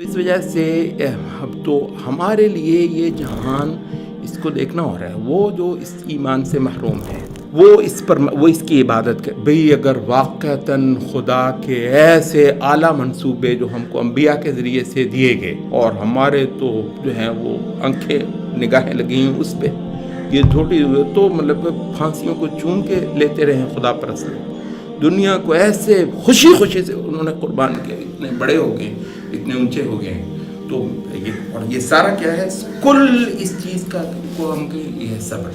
تو اس وجہ سے اب تو ہمارے لیے یہ جہان اس کو دیکھنا ہو رہا ہے. وہ جو اس ایمان سے محروم ہے وہ اس کی عبادت کر بھئی. اگر واقعتاً خدا کے ایسے اعلیٰ منصوبے جو ہم کو انبیاء کے ذریعے سے دیے گئے اور ہمارے تو جو ہیں وہ آنکھیں نگاہیں لگی ہیں اس پہ، یہ چھوٹی تو مطلب پھانسیوں کو چوم کے لیتے رہے خدا پرست لوگ. دنیا کو ایسے خوشی سے انہوں نے قربان کیا، اتنے بڑے ہو گئے، اتنے اونچے ہو گئے. تو یہ سارا کیا ہے؟ کل اس چیز کا کو ہم کہ یہ صبر.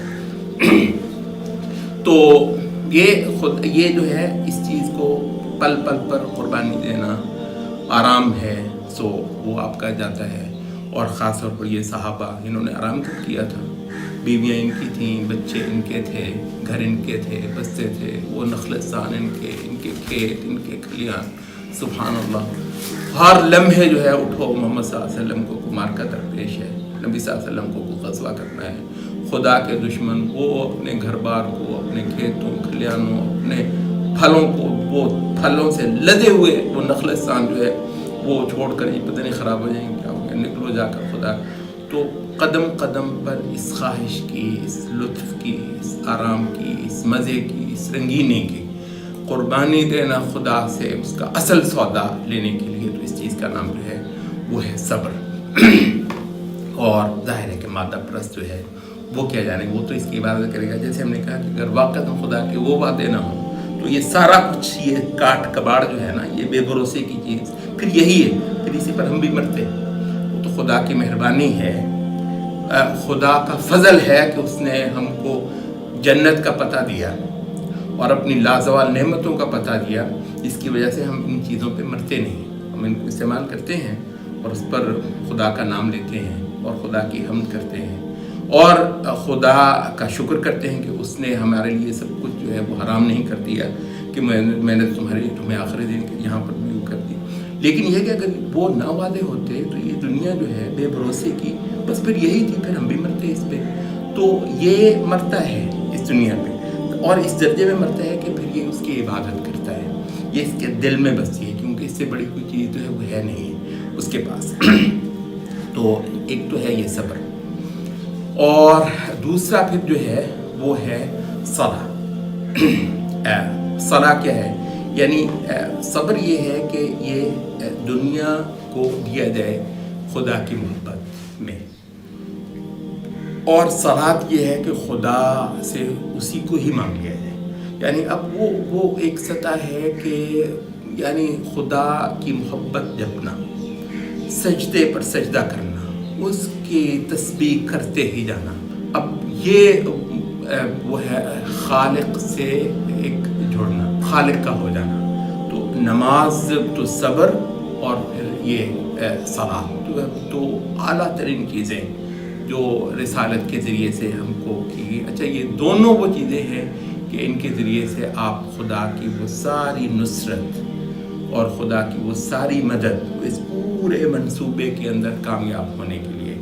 تو یہ جو ہے اس چیز کو پل پل پر قربانی دینا آرام ہے، سو وہ آپ کا جاتا ہے. اور خاص طور پر یہ صحابہ انہوں نے آرام کیا تھا. بیویاں ان کی تھیں، بچے ان کے تھے، گھر ان کے تھے، بستے تھے، وہ نخلستان ان کے کھیت، ان کے کھلیان. سبحان اللہ. ہر لمحے جو ہے اٹھو محمد صلی اللہ علیہ وسلم کو مار کا درپیش ہے، نبی صلی اللہ علیہ وسلم کو غزوہ کرنا ہے. خدا کے دشمن وہ اپنے گھر بار کو، اپنے کھیتوں کھلیانوں، اپنے پھلوں کو، وہ پھلوں سے لدے ہوئے وہ نخلستان جو ہے وہ چھوڑ کر یہ پتہ نہیں خراب ہو جائیں گے، کیا ہو گیا، نکلو جا کر خدا. تو قدم قدم پر اس خواہش کی، اس لطف کی، اس آرام کی، اس مزے کی، اس رنگینی کی قربانی دینا خدا سے اس کا اصل سودا لینے کے لیے. تو اس چیز کا نام جو ہے وہ ہے صبر. اور ظاہر ہے کہ مادہ پرست جو ہے وہ کیا جانے، وہ تو اس کی عبادت کرے گا. جیسے ہم نے کہا کہ اگر واقعہ خدا کے وہ وعدے نہ ہوں تو یہ سارا کچھ، یہ کاٹ کباڑ جو ہے نا، یہ بے بھروسے کی چیز پھر یہی ہے، پھر اسی پر ہم بھی مرتے ہیں. وہ تو خدا کی مہربانی ہے، خدا کا فضل ہے کہ اس نے ہم کو جنت کا پتہ دیا اور اپنی لازوال نعمتوں کا پتہ دیا، جس کی وجہ سے ہم ان چیزوں پہ مرتے نہیں. ہم ان کو استعمال کرتے ہیں اور اس پر خدا کا نام لیتے ہیں اور خدا کی حمد کرتے ہیں اور خدا کا شکر کرتے ہیں کہ اس نے ہمارے لیے سب کچھ جو ہے وہ حرام نہیں کر دیا کہ میں نے تمہیں آخری دن یہاں پر بھی کر دی. لیکن یہ کہ اگر وہ نہ وعدے ہوتے تو یہ دنیا جو ہے بے بھروسے کی بس پھر یہی تھی، پھر ہم بھی مرتے اس پہ. تو یہ مرتا ہے اس دنیا پہ اور اس درجے میں مرتا ہے کہ پھر یہ اس کی عبادت کرتا ہے، یہ اس کے دل میں بستی ہے، کیونکہ اس سے بڑی کوئی چیز جو ہے وہ ہے نہیں اس کے پاس. تو ایک تو ہے یہ صبر، اور دوسرا پھر جو ہے وہ ہے صلاح. صلاح کیا ہے؟ یعنی صبر یہ ہے کہ یہ دنیا کو دیا جائے خدا کی محبت میں، اور صلاح یہ ہے کہ خدا سے اسی کو ہی مانگ لیا جائے. یعنی اب وہ ایک سطح ہے کہ یعنی خدا کی محبت جپنا، سجدے پر سجدہ کرنا، اس کی تسبیح کرتے ہی جانا. اب یہ وہ ہے خالق سے ایک جڑنا، خالق کا ہو جانا. تو نماز تو صبر اور پھر یہ صلاح تو اعلیٰ ترین چیزیں جو رسالت کے ذریعے سے ہم کو کی. اچھا، یہ دونوں وہ چیزیں ہیں کہ ان کے ذریعے سے آپ خدا کی وہ ساری نصرت اور خدا کی وہ ساری مدد اس پورے منصوبے کے اندر کامیاب ہونے کے لیے،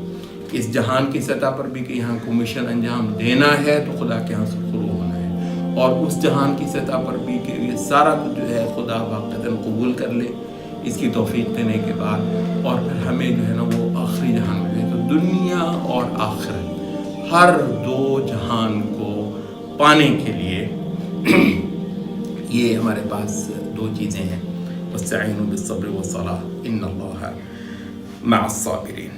اس جہان کی سطح پر بھی کہ یہاں کو مشن انجام دینا ہے تو خدا کے یہاں سے شروع ہونا ہے، اور اس جہان کی سطح پر بھی کہ یہ سارا کچھ جو ہے خدا واقعتاً قبول کر لے اس کی توفیق دینے کے بعد، اور پھر ہمیں جو ہے نا وہ آخری جہان میں دے. تو دنیا اور آخرت ہر دو جہان کو پانے کے لیے یہ ہمارے پاس دو چیزیں ہیں. وَاسْتَعِينُوا بِالصَّبْرِ وَالصَّلَاةِ إِنَّ اللَّهَ مَعَ الصَّابِرِينَ.